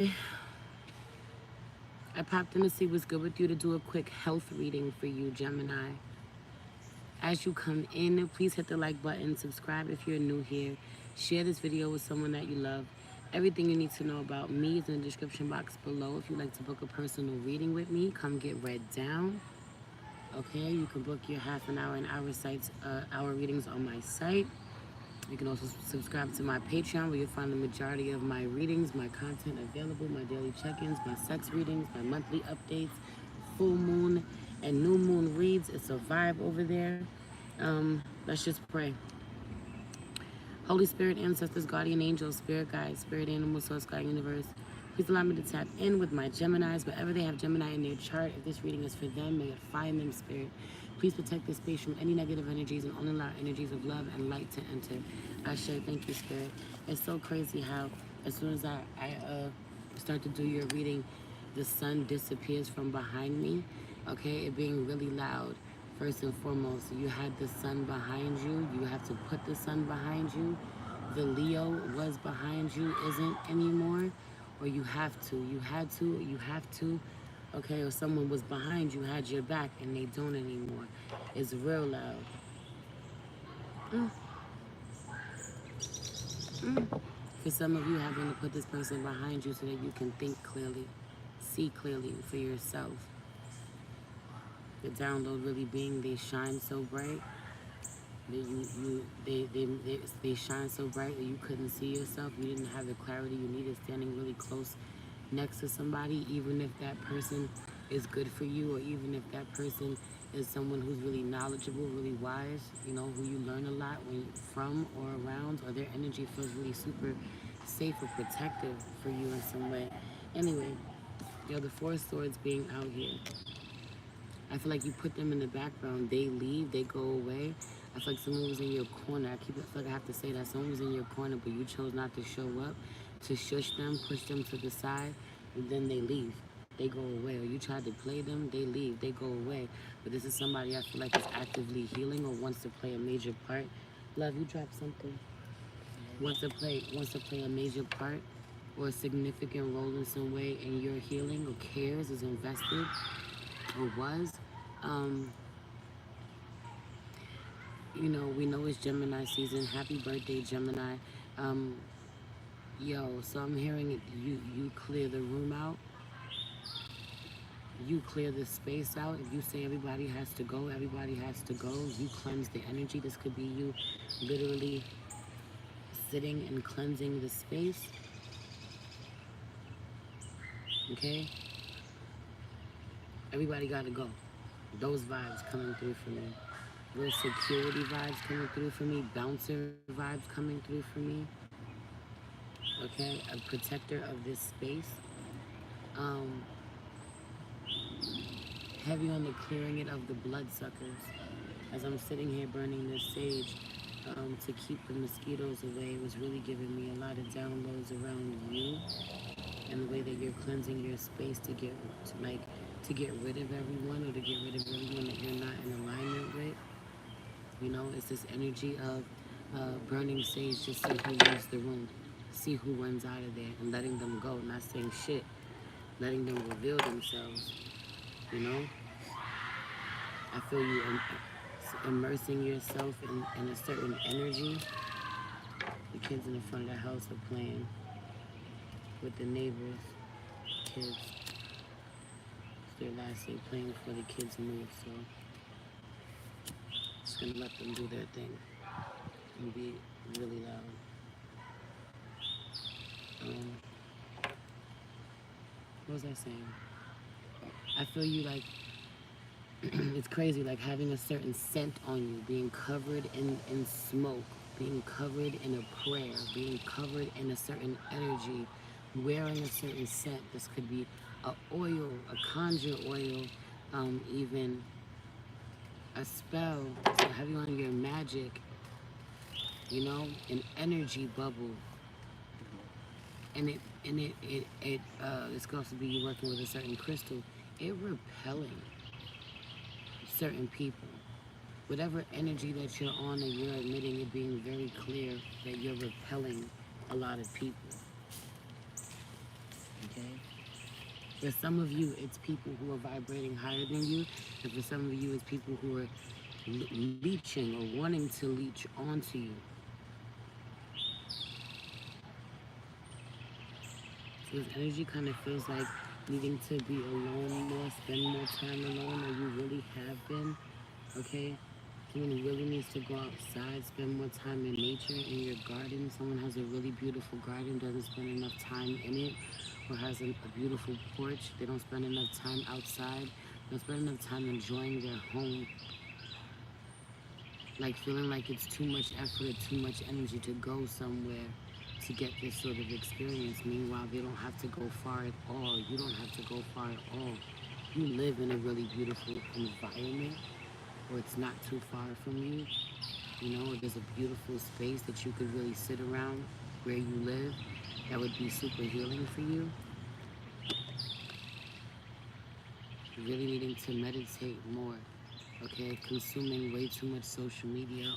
I popped in to see what's good with you to do a quick health reading for you, Gemini. As you come in, please hit the like button, subscribe if you're new here, share this video with someone that you love. Everything you need to know about me is in the description box below. If you'd like to book a personal reading with me, come get read down. Okay, you can book your half an hour and hour readings on my site. You can also subscribe to my Patreon where you'll find the majority of my readings, my content available, my daily check-ins, my sex readings, my monthly updates, full moon and new moon reads. It's a vibe over there. Let's just pray. Holy Spirit, ancestors, guardian angels, spirit guides, spirit animal, source, God, universe. Please allow me to tap in with my Geminis. Wherever they have Gemini in their chart, if this reading is for them, may it find them, spirit. Please protect this space from any negative energies and only allow energies of love and light to enter. I share, thank you, spirit. It's so crazy how as soon as I start to do your reading, the sun disappears from behind me. Okay, it being really loud. First and foremost, you had the sun behind you. You have to put the sun behind you. The Leo was behind you isn't anymore. Or you have to. You had to. You have to. Okay, or someone was behind you, had your back, and they don't anymore. It's real loud. Mm, mm. For some of you, having to put this person behind you so that you can think clearly, see clearly for yourself. The download really being they shine so bright they shine so bright that you couldn't see yourself. You didn't have the clarity you needed standing really close next to somebody, even if that person is good for you, or even if that person is someone who's really knowledgeable, really wise, you know, who you learn a lot from or around, or their energy feels really super safe or protective for you in some way. Anyway, the Four Swords being out here. I feel like you put them in the background. They leave, they go away. I feel like someone was in your corner. I feel like I have to say that someone was in your corner, but you chose not to show up, to shush them, push them to the side, and then they leave. They go away. Or you tried to play them, they leave, they go away. But this is somebody I feel like is actively healing or wants to play a major part. Love, you dropped something. Wants to play a major part or a significant role in some way in your healing, or cares, is invested, or was. Um, we know it's Gemini season. Happy birthday, Gemini. Um, so I'm hearing it. You clear the room out. You clear the space out. If you say everybody has to go, everybody has to go. You cleanse the energy. This could be you literally sitting and cleansing the space. Okay? Everybody got to go. Those vibes coming through for me. Real security vibes coming through for me. Bouncer vibes coming through for me. Okay? A protector of this space. Um, Heavy on the clearing it of the bloodsuckers. As I'm sitting here burning this sage to keep the mosquitoes away, it was really giving me a lot of downloads around you and the way that you're cleansing your space to get rid of everyone, or to get rid of everyone that you're not in alignment with. You know, it's this energy of burning sage to see who leaves the room, see who runs out of there, and letting them go, not saying shit, letting them reveal themselves. You know, I feel you immersing yourself in a certain energy. The kids in the front of the house are playing with the neighbors' kids. It's their last day playing before the kids move, so just gonna let them do their thing and be really loud. Um, what was I saying? I feel you like it's crazy, like having a certain scent on you, being covered in smoke, being covered in a prayer, being covered in a certain energy, wearing a certain scent. This could be a oil, a conjure oil, even a spell. So having on your magic, you know, an energy bubble. This could also be you working with a certain crystal. It repelling certain people. Whatever energy that you're on, and you're admitting it, being very clear that you're repelling a lot of people. For some of you, it's people who are vibrating higher than you, and for some of you, it's people who are leeching or wanting to leech onto you. So this energy kind of feels like needing to be alone more, spend more time alone, or you really have been, okay? Someone really needs to go outside, spend more time in nature, in your garden. Someone has a really beautiful garden, doesn't spend enough time in it, or has a beautiful porch. They don't spend enough time outside. They don't spend enough time enjoying their home. Like feeling like it's too much effort or too much energy to go somewhere to get this sort of experience. Meanwhile, they don't have to go far at all. You don't have to go far at all. You live in a really beautiful environment, or it's not too far from you. You know, there's a beautiful space that you could really sit around where you live that would be super healing for you. Really needing to meditate more, okay? Consuming way too much social media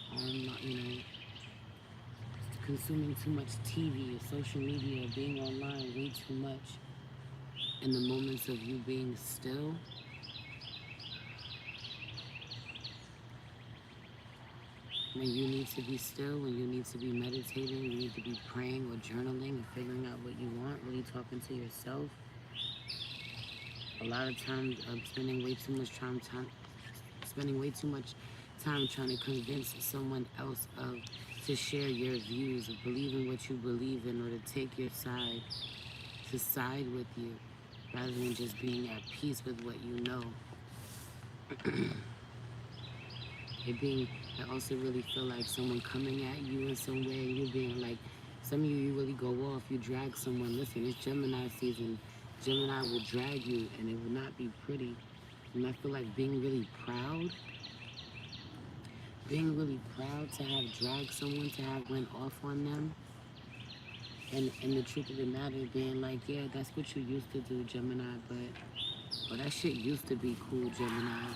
consuming too much TV, social media, being online way too much. In the moments of you being still, when you need to be still, when you need to be meditating, you need to be praying or journaling and figuring out what you want, really talking to yourself. A lot of times, spending way too much time trying to convince someone else of to share your views, of believing what you believe in, or to take your side, to side with you, rather than just being at peace with what you know. I also really feel like someone coming at you in some way, and you being like, some of you really go off, you drag someone. Listen, it's Gemini season. Gemini will drag you, and it will not be pretty. And I feel like being really proud to have dragged someone, to have went off on them, and the truth of the matter being like, yeah, that's what you used to do, Gemini, but that shit used to be cool, Gemini.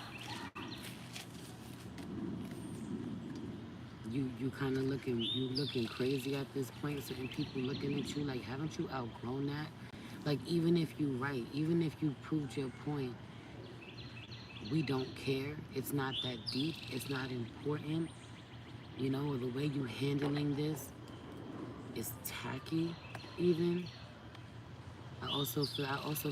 You kind of looking crazy at this point. Certain people looking at you like, haven't you outgrown that? Like, even if you right, even if you proved your point, we don't care. It's not that deep. It's not important. You know, or the way you handling this is tacky. Even I also feel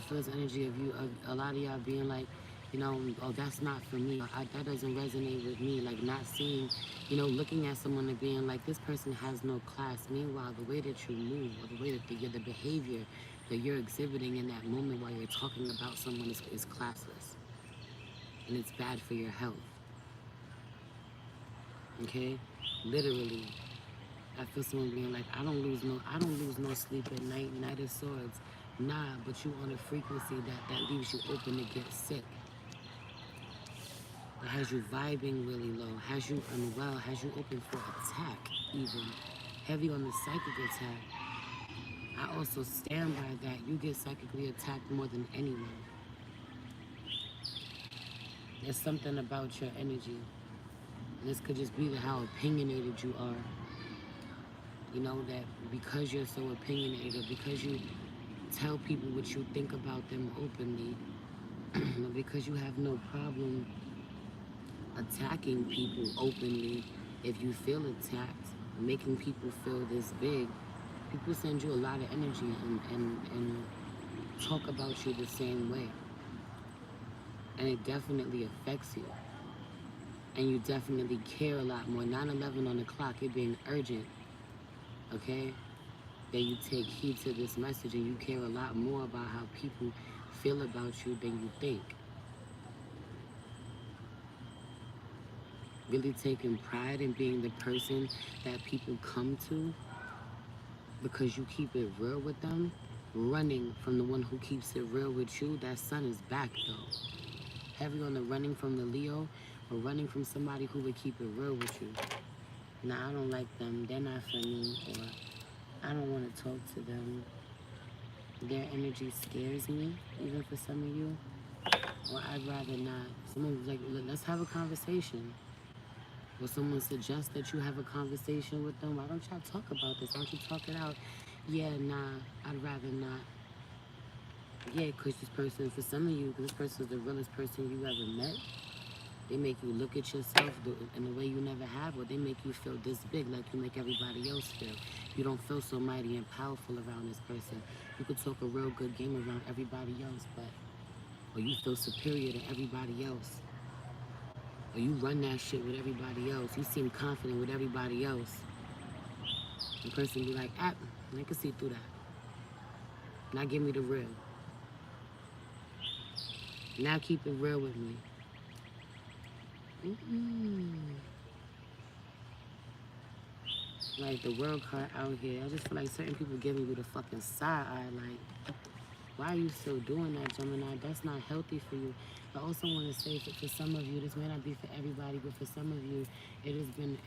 this energy of you, of a lot of y'all being like, you know, oh, that's not for me. That doesn't resonate with me. Like not seeing, you know, looking at someone and being like, this person has no class. Meanwhile, the way that you move, or the way that the behavior that you're exhibiting in that moment while you're talking about someone is classless, and it's bad for your health. Okay, literally. I feel someone being like, I don't lose no sleep at night, Knight of Swords. Nah, but you on a frequency that leaves you open to get sick. That has you vibing really low, has you unwell, has you open for attack even. Heavy on the psychic attack. I also stand by that. You get psychically attacked more than anyone. There's something about your energy. And this could just be how opinionated you are. You know, that because you're so opinionated, because you tell people what you think about them openly, because you have no problem attacking people openly, if you feel attacked, making people feel this big, people send you a lot of energy and talk about you the same way. And it definitely affects you. And you definitely care a lot more. 9/11 on the clock, it being urgent, okay? That you take heed to this message and you care a lot more about how people feel about you than you think. Really taking pride in being the person that people come to because you keep it real with them, running from the one who keeps it real with you. That sun is back though. Heavy on the running from the Leo, or running from somebody who would keep it real with you. Nah, I don't like them, they're not for me, or I don't want to talk to them. Their energy scares me, even for some of you. Or I'd rather not. Someone was like, let's have a conversation. Or someone suggests that you have a conversation with them. Why don't y'all talk about this? Why don't you talk it out? Yeah, nah, I'd rather not. Yeah, because this person, for some of you, this person is the realest person you ever met. They make you look at yourself in a way you never have, or they make you feel this big like you make everybody else feel. You don't feel so mighty and powerful around this person. You could talk a real good game around everybody else, but, or you feel superior to everybody else. Or you run that shit with everybody else. You seem confident with everybody else. The person be like, ah, I can see through that. Now give me the real. Now keep it real with me. Mm-mm. Like the world card out here, I just feel like certain people giving you the fucking side eye. Like, why are you still doing that, Gemini? That's not healthy for you. I also want to say that for some of you, this may not be for everybody, but for some of you, it has been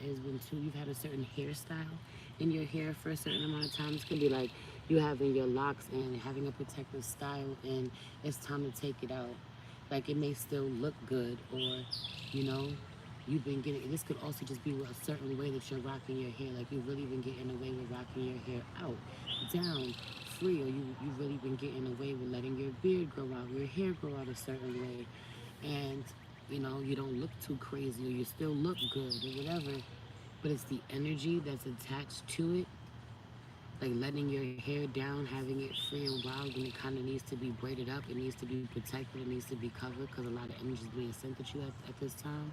too. You've had a certain hairstyle in your hair for a certain amount of time. This could be like you having your locks and having a protective style, and it's time to take it out. Like it may still look good, or you know, you've been getting. This could also just be a certain way that you're rocking your hair. Like you've really been getting away with rocking your hair out, down, free, or you've really been getting away with letting your beard grow out, your hair grow out a certain way, and you know you don't look too crazy, or you still look good, or whatever. But it's the energy that's attached to it, like letting your hair down, having it free and wild when it kind of needs to be braided up, it needs to be protected, it needs to be covered because a lot of energy is being sent at you at this time,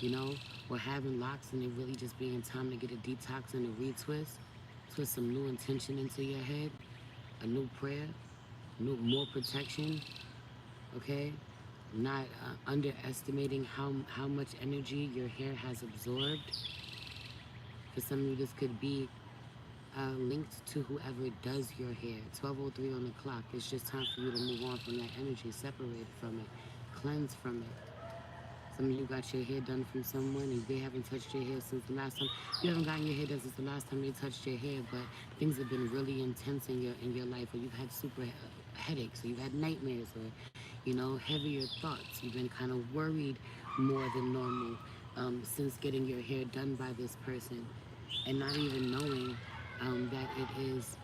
you know, or having locks and it really just being time to get a detox and a retwist, twist some new intention into your head, a new prayer, more protection, okay? Not underestimating how much energy your hair has absorbed. For some of you, this could be linked to whoever does your hair. 12:03 on the clock. It's just time for you to move on from that energy, separate from it, cleanse from it. Some of you got your hair done from someone and they haven't touched your hair since the last time. You haven't gotten your hair done since the last time they touched your hair, but things have been really intense in your life, or you've had super headaches, or you've had nightmares, or you know, heavier thoughts. You've been kind of worried more than normal since getting your hair done by this person, and not even knowing that it is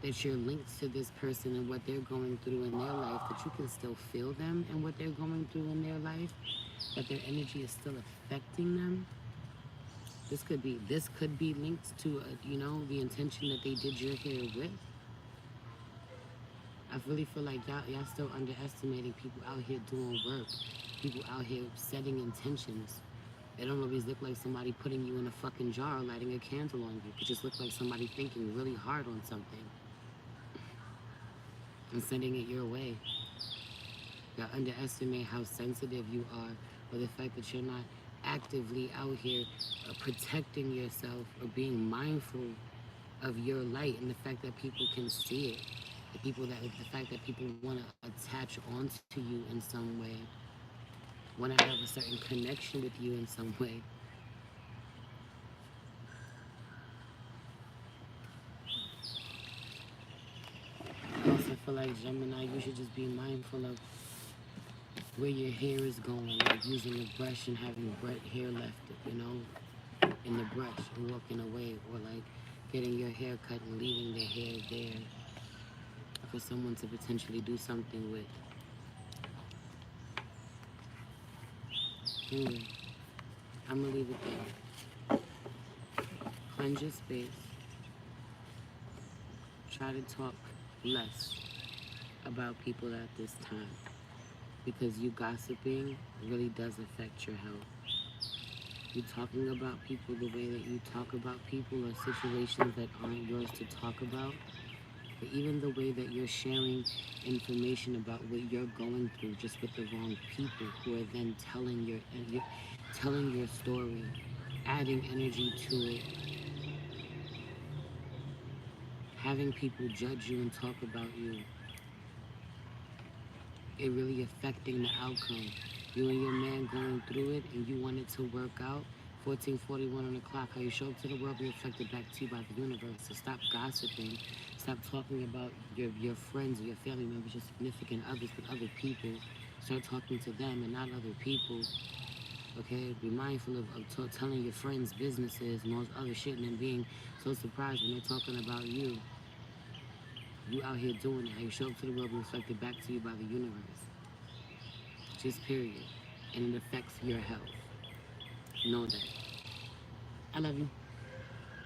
that you're linked to this person and what they're going through in their life, that you can still feel them and what they're going through in their life, that their energy is still affecting them. This could be linked to you know, the intention that they did your hair with. I really feel like y'all still underestimating people out here doing work, people out here setting intentions. It don't always look like somebody putting you in a fucking jar or lighting a candle on you. It just look like somebody thinking really hard on something and sending it your way. Y'all underestimate how sensitive you are, or the fact that you're not actively out here protecting yourself or being mindful of your light, and the fact that people can see it. The fact that people want to attach onto you in some way, want to have a certain connection with you in some way. I also feel like Gemini, you should just be mindful of where your hair is going, like using a brush and having hair left, you know, in the brush and walking away, or like getting your hair cut and leaving the hair there for someone to potentially do something with. Anyway, I'm gonna leave it there. Cleanse your space. Try to talk less about people at this time, because you gossiping really does affect your health. You talking about people the way that you talk about people, or situations that aren't yours to talk about, but even the way that you're sharing information about what you're going through just with the wrong people, who are then telling your story, adding energy to it, having people judge you and talk about you, it really affecting the outcome. You and your man going through it and you want it to work out. 1441 on the clock. How you show up to the world be reflected back to you by the universe. So stop gossiping. Stop talking about your friends or your family members, your significant others with other people. Start talking to them and not other people. Okay? Be mindful of telling your friends businesses and all this other shit, and then being so surprised when they're talking about you. You out here doing it. How you show up to the world will reflect it back to you by the universe. Just period. And it affects your health. Know that. I love you.